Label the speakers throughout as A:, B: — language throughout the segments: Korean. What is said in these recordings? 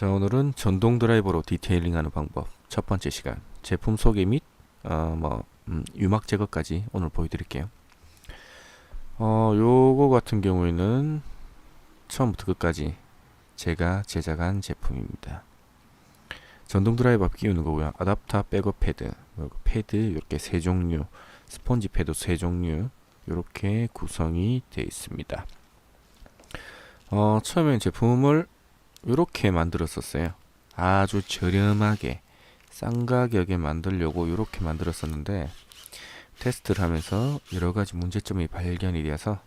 A: 자, 오늘은 전동 드라이버로 디테일링하는 방법 첫 번째 시간 제품 소개 및 유막 제거까지 오늘 보여드릴게요. 요거 같은 경우에는 처음부터 끝까지 제가 제작한 제품입니다. 전동 드라이버 끼우는 거고요. 아답터 백업 패드, 패드 이렇게 세 종류, 스펀지 패드 세 종류 이렇게 구성이 되어 있습니다. 처음엔 제품을 이렇게 만들었었어요. 아주 저렴하게 싼 가격에 만들려고 이렇게 만들었었는데 테스트를 하면서 여러가지 문제점이 발견이 되어서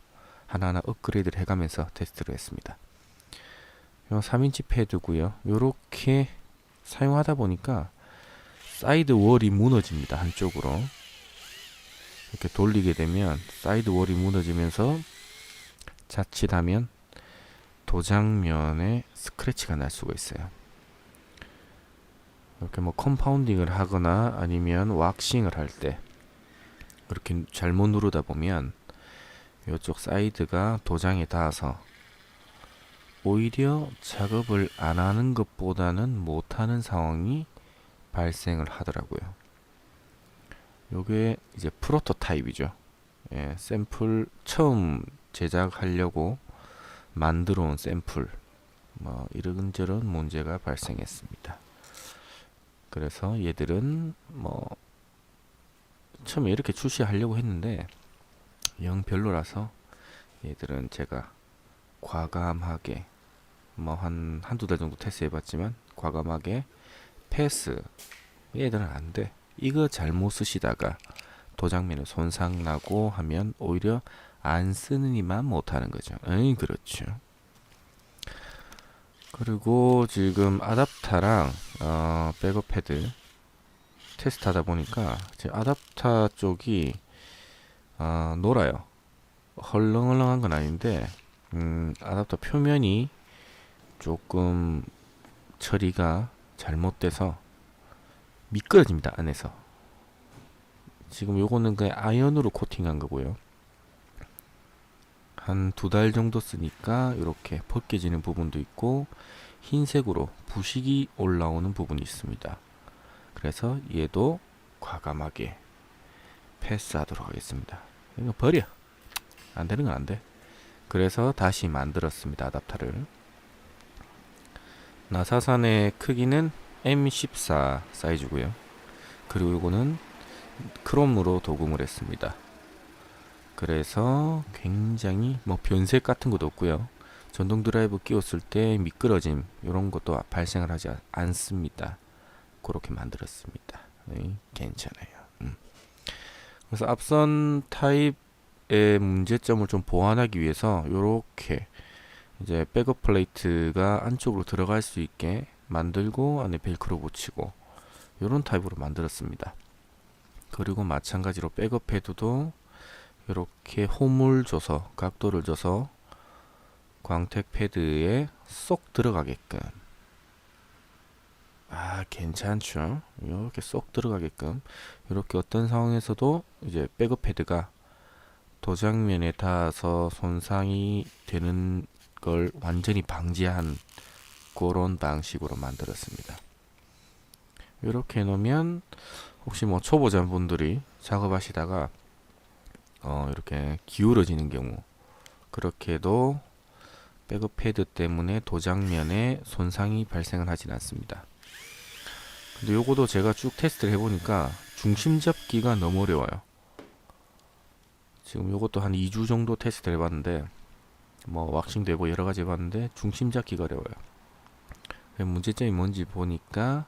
A: 하나하나 업그레이드를 해가면서 테스트를 했습니다. 요 3인치 패드고요. 이렇게 사용하다 보니까 사이드 월이 무너집니다. 한쪽으로 이렇게 돌리게 되면 사이드 월이 무너지면서 자칫하면 도장면에 스크래치가 날 수가 있어요. 이렇게 컴파운딩을 하거나 아니면 왁싱을 할 때 그렇게 잘못 누르다 보면 이쪽 사이드가 도장에 닿아서 오히려 작업을 안 하는 것보다는 못하는 상황이 발생을 하더라고요. 요게 이제 프로토타입이죠. 예, 샘플 처음 제작하려고 만들어 온 샘플 이런저런 문제가 발생했습니다. 그래서 얘들은 처음에 이렇게 출시하려고 했는데 영 별로라서 얘들은 제가 과감하게 한두 달 정도 테스트 해봤지만 과감하게 패스. 얘들은 안돼. 이거 잘못 쓰시다가 도장면에 손상 나고 하면 오히려 안 쓰는 이만 못하는 거죠. 그렇죠. 그리고 지금 아답타랑 백업 패드 테스트하다 보니까 제 아답타 쪽이 놀아요. 헐렁헐렁한 건 아닌데 아답터 표면이 조금 처리가 잘못돼서 미끄러집니다. 안에서. 지금 요거는 그냥 아이언으로 코팅한 거고요. 한 두 달 정도 쓰니까 이렇게 벗겨지는 부분도 있고 흰색으로 부식이 올라오는 부분이 있습니다. 그래서 얘도 과감하게 패스하도록 하겠습니다. 이거 버려. 안 되는 건 안 돼. 그래서 다시 만들었습니다. 아답터를. 나사산의 크기는 M14 사이즈고요. 그리고 이거는 크롬으로 도금을 했습니다. 그래서 굉장히 변색 같은 것도 없고요. 전동 드라이브 끼웠을 때 미끄러짐 이런 것도 발생을 하지 않습니다. 그렇게 만들었습니다. 네, 괜찮아요. 그래서 앞선 타입의 문제점을 좀 보완하기 위해서 이렇게 이제 백업 플레이트가 안쪽으로 들어갈 수 있게 만들고 안에 벨크로 붙이고 이런 타입으로 만들었습니다. 그리고 마찬가지로 백업 패드도 이렇게 홈을 줘서 각도를 줘서 광택 패드에 쏙 들어가게끔 괜찮죠. 이렇게 쏙 들어가게끔 이렇게 어떤 상황에서도 이제 백업 패드가 도장면에 닿아서 손상이 되는 걸 완전히 방지한 그런 방식으로 만들었습니다. 이렇게 해놓으면 혹시 초보자분들이 작업하시다가 이렇게 기울어지는 경우 그렇게도 백업 패드 때문에 도장면에 손상이 발생을 하진 않습니다. 근데 요거도 제가 쭉 테스트를 해보니까 중심 잡기가 너무 어려워요. 지금 요것도 한 2주 정도 테스트를 해봤는데 왁싱도 해보고 여러가지 해봤는데 중심 잡기가 어려워요. 문제점이 뭔지 보니까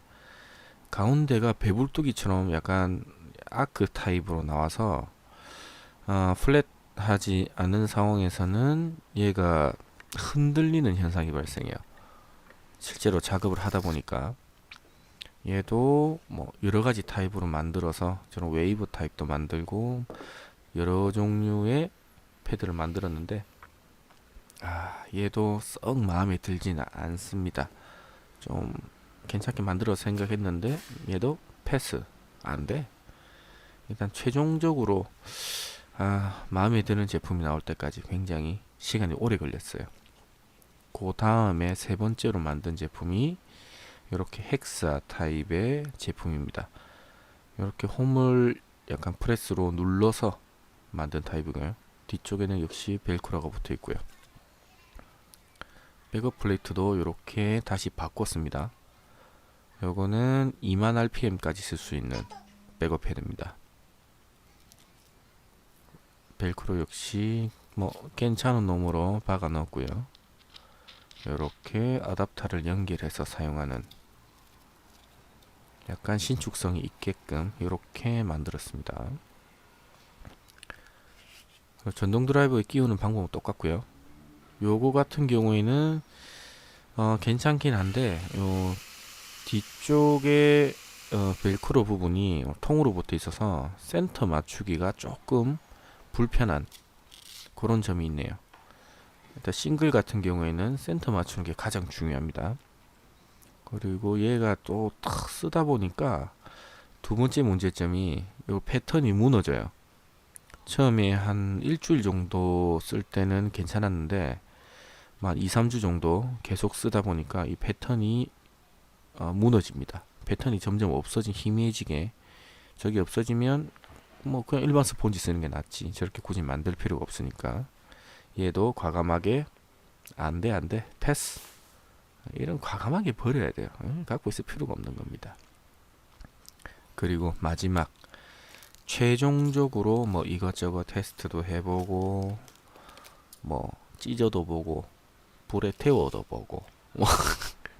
A: 가운데가 배불뚝이처럼 약간 아크 타입으로 나와서 플랫하지 않은 상황에서는 얘가 흔들리는 현상이 발생해요. 실제로 작업을 하다 보니까 얘도 여러가지 타입으로 만들어서 저는 웨이브 타입도 만들고 여러 종류의 패드를 만들었는데 얘도 썩 마음에 들지는 않습니다. 좀 괜찮게 만들어서 생각했는데 얘도 패스 안돼. 일단 최종적으로 마음에 드는 제품이 나올 때까지 굉장히 시간이 오래 걸렸어요. 그 다음에 세 번째로 만든 제품이 이렇게 헥사 타입의 제품입니다. 이렇게 홈을 약간 프레스로 눌러서 만든 타입이고요. 뒤쪽에는 역시 벨크로가 붙어 있고요. 백업 플레이트도 이렇게 다시 바꿨습니다. 요거는 2만 rpm까지 쓸 수 있는 백업 패드입니다. 벨크로 역시 뭐 괜찮은 놈으로 박아 넣었고요. 이렇게 어댑터를 연결해서 사용하는 약간 신축성이 있게끔 이렇게 만들었습니다. 전동 드라이버에 끼우는 방법은 똑같고요. 요거 같은 경우에는 괜찮긴 한데 요 뒤쪽에 벨크로 부분이 통으로 붙어 있어서 센터 맞추기가 조금 불편한 그런 점이 있네요. 일단 싱글 같은 경우에는 센터 맞추는 게 가장 중요합니다. 그리고 얘가 또 탁 쓰다 보니까 두 번째 문제점이 요 패턴이 무너져요. 처음에 한 일주일 정도 쓸 때는 괜찮았는데 한 2, 3주 정도 계속 쓰다 보니까 이 패턴이 무너집니다. 패턴이 점점 없어진 희미해지게 저게 없어지면 뭐 그냥 일반 스폰지 쓰는 게 낫지 저렇게 굳이 만들 필요가 없으니까 얘도 과감하게 안돼 패스 이런 과감하게 버려야 돼요. 갖고 있을 필요가 없는 겁니다. 그리고 마지막 최종적으로 뭐 이것저것 테스트도 해보고 뭐 찢어도 보고 불에 태워도 보고 뭐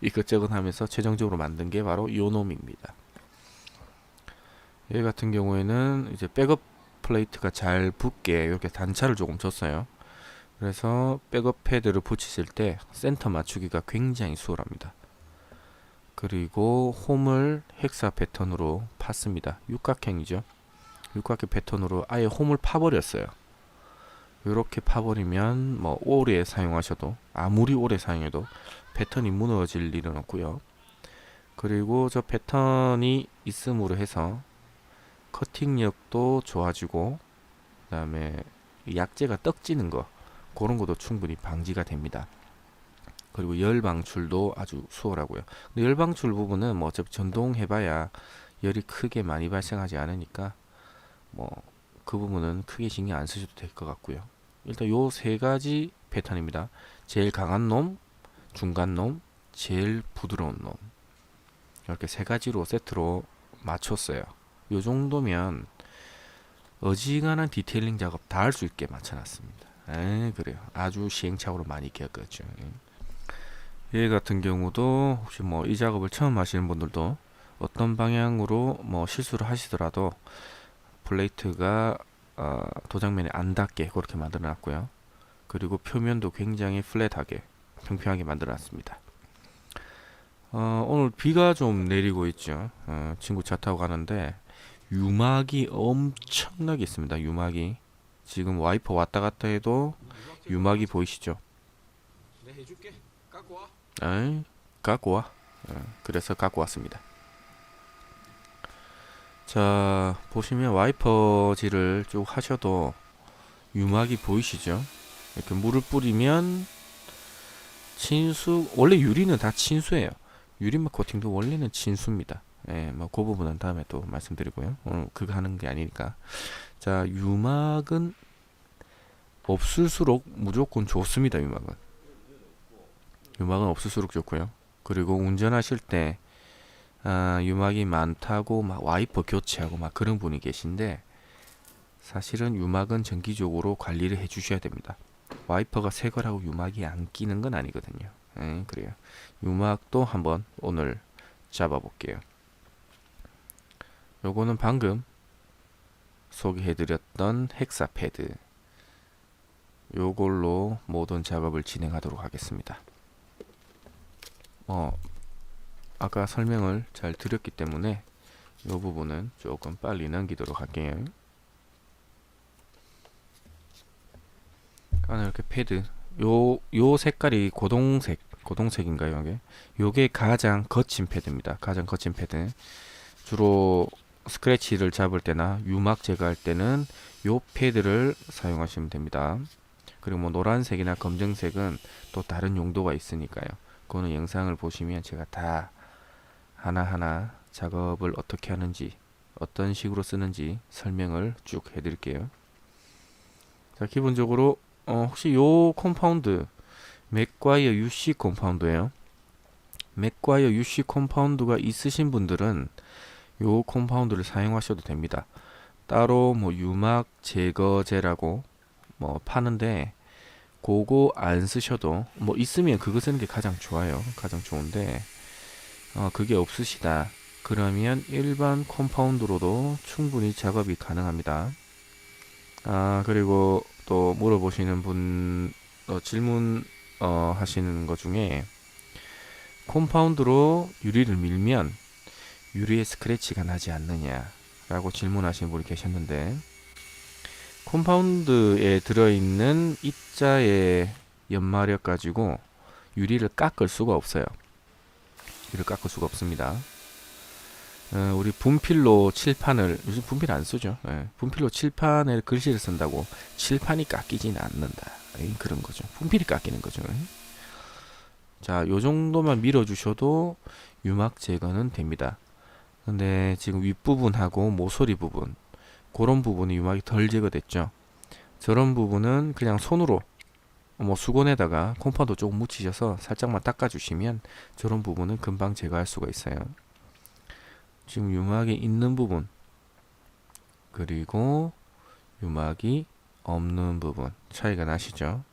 A: 이것저것 하면서 최종적으로 만든 게 바로 요 놈입니다. 얘 같은 경우에는 이제 백업 플레이트가 잘 붙게 이렇게 단차를 조금 줬어요. 그래서 백업 패드를 붙이실 때 센터 맞추기가 굉장히 수월합니다. 그리고 홈을 헥사 패턴으로 팠습니다. 육각형이죠. 육각형 패턴으로 아예 홈을 파버렸어요. 이렇게 파버리면 뭐 오래 사용하셔도 아무리 오래 사용해도 패턴이 무너질 일은 없고요. 그리고 저 패턴이 있음으로 해서 커팅력도 좋아지고 그 다음에 약재가 떡지는 거 그런 것도 충분히 방지가 됩니다. 그리고 열 방출도 아주 수월하고요. 근데 열 방출 부분은 뭐 어차피 전동해봐야 열이 크게 많이 발생하지 않으니까 뭐 그 부분은 크게 신경 안 쓰셔도 될 것 같고요. 일단 요 세 가지 패턴입니다. 제일 강한 놈, 중간 놈, 제일 부드러운 놈 이렇게 세 가지로 세트로 맞췄어요. 요 정도면 어지간한 디테일링 작업 다 할 수 있게 맞춰놨습니다. 그래요. 아주 시행착오로 많이 겪었죠. 얘 같은 경우도 혹시 뭐 이 작업을 처음 하시는 분들도 어떤 방향으로 뭐 실수를 하시더라도 플레이트가 도장면에 안 닿게 그렇게 만들어 놨고요. 그리고 표면도 굉장히 플랫하게 평평하게 만들어 놨습니다. 오늘 비가 좀 내리고 있죠. 친구 차 타고 가는데 유막이 엄청나게 있습니다. 유막이 지금 와이퍼 왔다 갔다 해도 유막이 보이시죠?
B: 내 해줄게. 갖고 와.
A: 에이, 갖고 와. 그래서 갖고 왔습니다. 자, 보시면 와이퍼질을 쭉 하셔도 유막이 보이시죠? 이렇게 물을 뿌리면 친수, 원래 유리는 다 친수예요. 유리막 코팅도 원래는 친수입니다. 예, 뭐 그 부분은 다음에 또 말씀드리고요. 오늘 그거 하는 게 아니니까. 자, 유막은 없을수록 무조건 좋습니다. 유막은 없을수록 좋고요. 그리고 운전하실 때 유막이 많다고 막 와이퍼 교체하고 막 그런 분이 계신데 사실은 유막은 정기적으로 관리를 해 주셔야 됩니다. 와이퍼가 새 거라고 유막이 안 끼는 건 아니거든요. 그래요. 유막도 한번 오늘 잡아 볼게요. 요거는 방금 소개해드렸던 헥사 패드 요걸로 모든 작업을 진행하도록 하겠습니다. 아까 설명을 잘 드렸기 때문에 이 부분은 조금 빨리 넘기도록 할게요. 안에 이렇게 패드 요 색깔이 고동색인가요? 요게 가장 거친 패드입니다. 가장 거친 패드. 주로 스크래치를 잡을 때나 유막 제거할 때는 요 패드를 사용하시면 됩니다. 그리고 뭐 노란색이나 검정색은 또 다른 용도가 있으니까요. 그거는 영상을 보시면 제가 다 하나하나 작업을 어떻게 하는지, 어떤 식으로 쓰는지 설명을 쭉 해드릴게요. 자, 기본적으로 혹시 요 컴파운드 맥과이어 UC 컴파운드예요. 맥과이어 UC 컴파운드가 있으신 분들은 요 컴파운드를 사용하셔도 됩니다. 따로 뭐 유막 제거제라고 뭐 파는데 그거 안 쓰셔도 뭐 있으면 그거 쓰는 게 가장 좋아요. 가장 좋은데 그게 없으시다. 그러면 일반 컴파운드로도 충분히 작업이 가능합니다. 그리고 또 물어보시는 분 질문 하시는 것 중에 컴파운드로 유리를 밀면 유리에 스크래치가 나지 않느냐 라고 질문하시는 분이 계셨는데, 컴파운드에 들어있는 입자의 연마력 가지고 유리를 깎을 수가 없어요. 유리를 깎을 수가 없습니다. 우리 분필로 칠판을, 요즘 분필 안 쓰죠. 분필로 칠판에 글씨를 쓴다고 칠판이 깎이지는 않는다. 그런 거죠. 분필이 깎이는 거죠. 자, 요 정도만 밀어주셔도 유막 제거는 됩니다. 근데 지금 윗부분하고 모서리 부분, 그런 부분이 유막이 덜 제거됐죠. 저런 부분은 그냥 손으로 뭐 수건에다가 콤파운드 조금 묻히셔서 살짝만 닦아주시면 저런 부분은 금방 제거할 수가 있어요. 지금 유막이 있는 부분, 그리고 유막이 없는 부분 차이가 나시죠?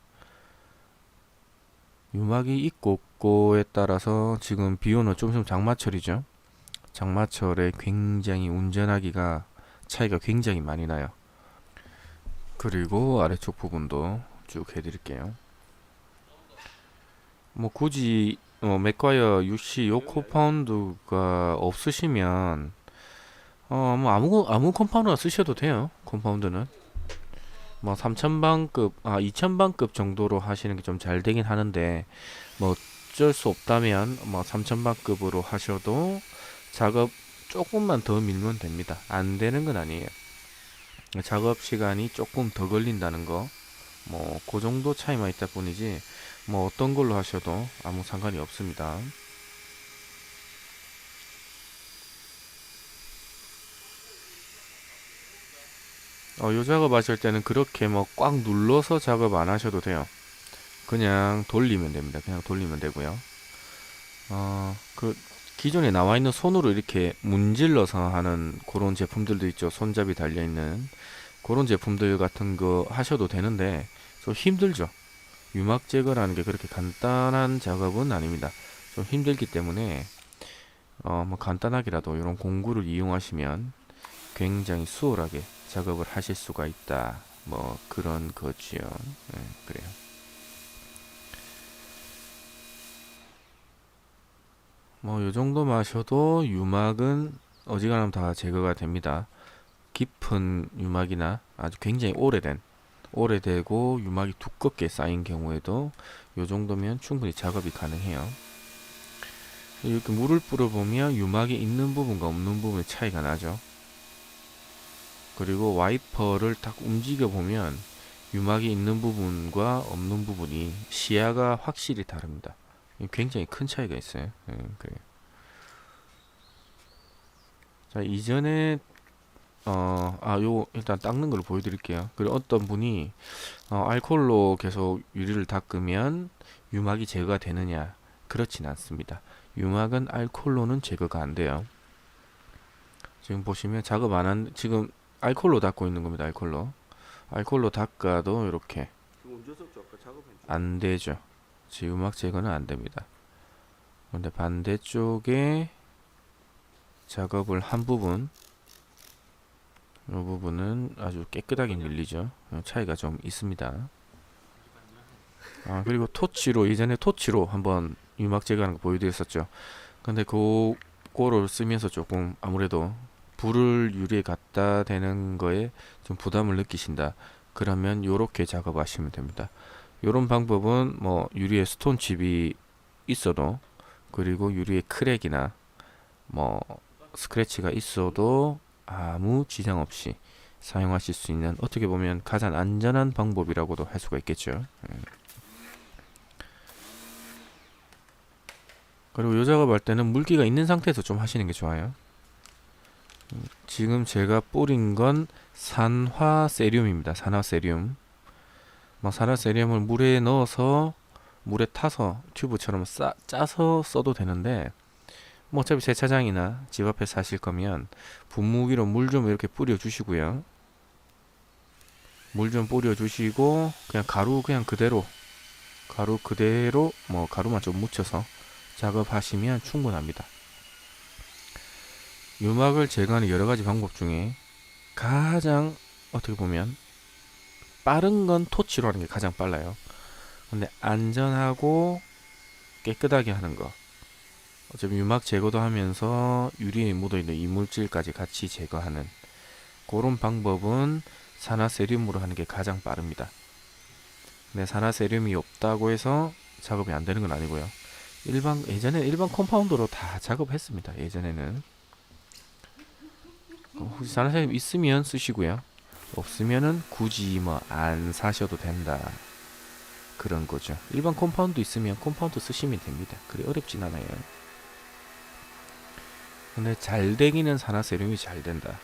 A: 유막이 있고 없고에 따라서 지금 비오는 좀 있으면 장마철이죠. 장마철에 굉장히 운전하기가 차이가 굉장히 많이 나요. 그리고 아래쪽 부분도 쭉 해드릴게요. 뭐 굳이 맥과이어 UC 요 컴파운드가 없으시면 뭐 아무 컴파운드나 쓰셔도 돼요. 컴파운드는 뭐 3000방급 2000방급 정도로 하시는 게 좀 잘 되긴 하는데, 뭐 어쩔 수 없다면 뭐 3000방급으로 하셔도 작업 조금만 더 밀면 됩니다. 안 되는 건 아니에요. 작업 시간이 조금 더 걸린다는 거, 뭐 그 정도 차이만 있다 뿐이지 뭐 어떤 걸로 하셔도 아무 상관이 없습니다. 요 작업 하실 때는 그렇게 뭐 꽉 눌러서 작업 안 하셔도 돼요. 그냥 돌리면 됩니다. 그냥 돌리면 되고요. 그 기존에 나와 있는 손으로 이렇게 문질러서 하는 그런 제품들도 있죠. 손잡이 달려 있는 그런 제품들 같은 거 하셔도 되는데 좀 힘들죠. 유막 제거라는 게 그렇게 간단한 작업은 아닙니다. 좀 힘들기 때문에 뭐 간단하게라도 이런 공구를 이용하시면 굉장히 수월하게 작업을 하실 수가 있다. 뭐 그런 거지요. 네, 그래요. 뭐 요 정도만 하셔도 유막은 어지간하면 다 제거가 됩니다. 깊은 유막이나 아주 굉장히 오래되고 유막이 두껍게 쌓인 경우에도 요 정도면 충분히 작업이 가능해요. 이렇게 물을 뿌려보면 유막이 있는 부분과 없는 부분의 차이가 나죠. 그리고 와이퍼를 딱 움직여 보면 유막이 있는 부분과 없는 부분이 시야가 확실히 다릅니다. 굉장히 큰 차이가 있어요. 그래요. 자, 이전에 요 일단 닦는 걸 보여드릴게요. 그리고 어떤 분이 알코올로 계속 유리를 닦으면 유막이 제거가 되느냐? 그렇진 않습니다. 유막은 알코올로는 제거가 안 돼요. 지금 보시면 작업 안 한, 지금 알코올로 닦고 있는 겁니다. 알코올로 닦아도 이렇게 안 되죠. 지금 유막 제거는 안 됩니다. 그런데 반대쪽에 작업을 한 부분, 이 부분은 아주 깨끗하게 밀리죠. 차이가 좀 있습니다. 그리고 예전에 토치로 한번 유막 제거하는 거 보여드렸었죠. 근데 그거를 쓰면서 조금 아무래도 불을 유리에 갖다 대는 거에 좀 부담을 느끼신다. 그러면 요렇게 작업하시면 됩니다. 요런 방법은 뭐 유리에 스톤칩이 있어도, 그리고 유리에 크랙이나 뭐 스크래치가 있어도 아무 지장 없이 사용하실 수 있는, 어떻게 보면 가장 안전한 방법이라고도 할 수가 있겠죠. 그리고 요 작업할 때는 물기가 있는 상태에서 좀 하시는 게 좋아요. 지금 제가 뿌린 건 산화세륨입니다. 산화세륨. 산화세륨을 물에 넣어서 물에 타서 튜브처럼 짜서 써도 되는데, 뭐 어차피 세차장이나 집 앞에 사실 거면 분무기로 물 좀 이렇게 뿌려 주시고요. 물 좀 뿌려 주시고 그냥 가루 그대로 뭐 가루만 좀 묻혀서 작업하시면 충분합니다. 유막을 제거하는 여러 가지 방법 중에 가장 어떻게 보면 빠른 건 토치로 하는 게 가장 빨라요. 근데 안전하고 깨끗하게 하는 거, 어차피 유막 제거도 하면서 유리에 묻어있는 이물질까지 같이 제거하는 그런 방법은 산화세륨으로 하는 게 가장 빠릅니다. 근데 산화세륨이 없다고 해서 작업이 안 되는 건 아니고요. 예전에 일반 컴파운더로 다 작업했습니다. 예전에는. 혹시 산화세륨 있으면 쓰시고요. 없으면은 굳이 뭐 안 사셔도 된다. 그런 거죠. 일반 컴파운드 있으면 컴파운드 쓰시면 됩니다. 그리 어렵진 않아요. 근데 잘 되기는 산화세륨이 잘 된다.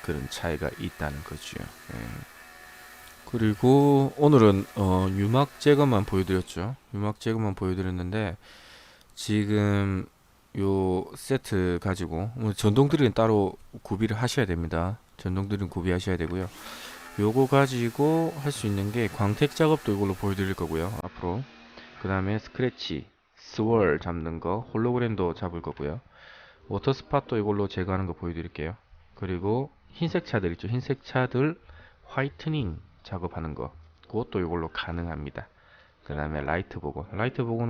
A: 그런 차이가 있다는 거죠. 그리고 오늘은 유막 제거만 보여드렸죠. 유막 제거만 보여드렸는데 지금 요 세트 가지고 전동 드릴은 따로 구비를 하셔야 됩니다. 전동 드릴은 구비하셔야 되고요. 요거 가지고 할 수 있는 게 광택 작업도 이걸로 보여드릴 거고요. 앞으로 그 다음에 스크래치, 스월 잡는 거, 홀로그램도 잡을 거고요. 워터 스팟도 이걸로 제거하는 거 보여드릴게요. 그리고 흰색 차들 있죠. 흰색 차들 화이트닝 작업하는 거, 그것도 이걸로 가능합니다. 그 다음에 라이트 복원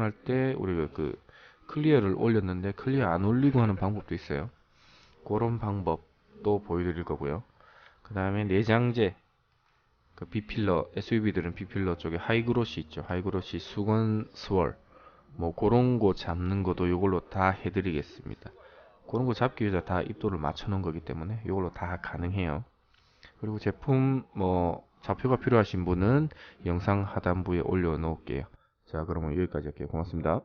A: 할 때 우리가 그 클리어를 올렸는데 클리어 안 올리고 하는 방법도 있어요. 그런 방법도 보여드릴 거고요. 그 다음에 내장재, 그 비필러, SUV들은 비필러 쪽에 하이그로시 있죠. 하이그로시 수건 스월, 뭐 그런 거 잡는 것도 이걸로 다 해드리겠습니다. 그런 거 잡기 위해서 다 입도를 맞춰 놓은 거기 때문에 이걸로 다 가능해요. 그리고 제품 뭐 좌표가 필요하신 분은 영상 하단부에 올려 놓을게요. 자, 그러면 여기까지 할게요. 고맙습니다.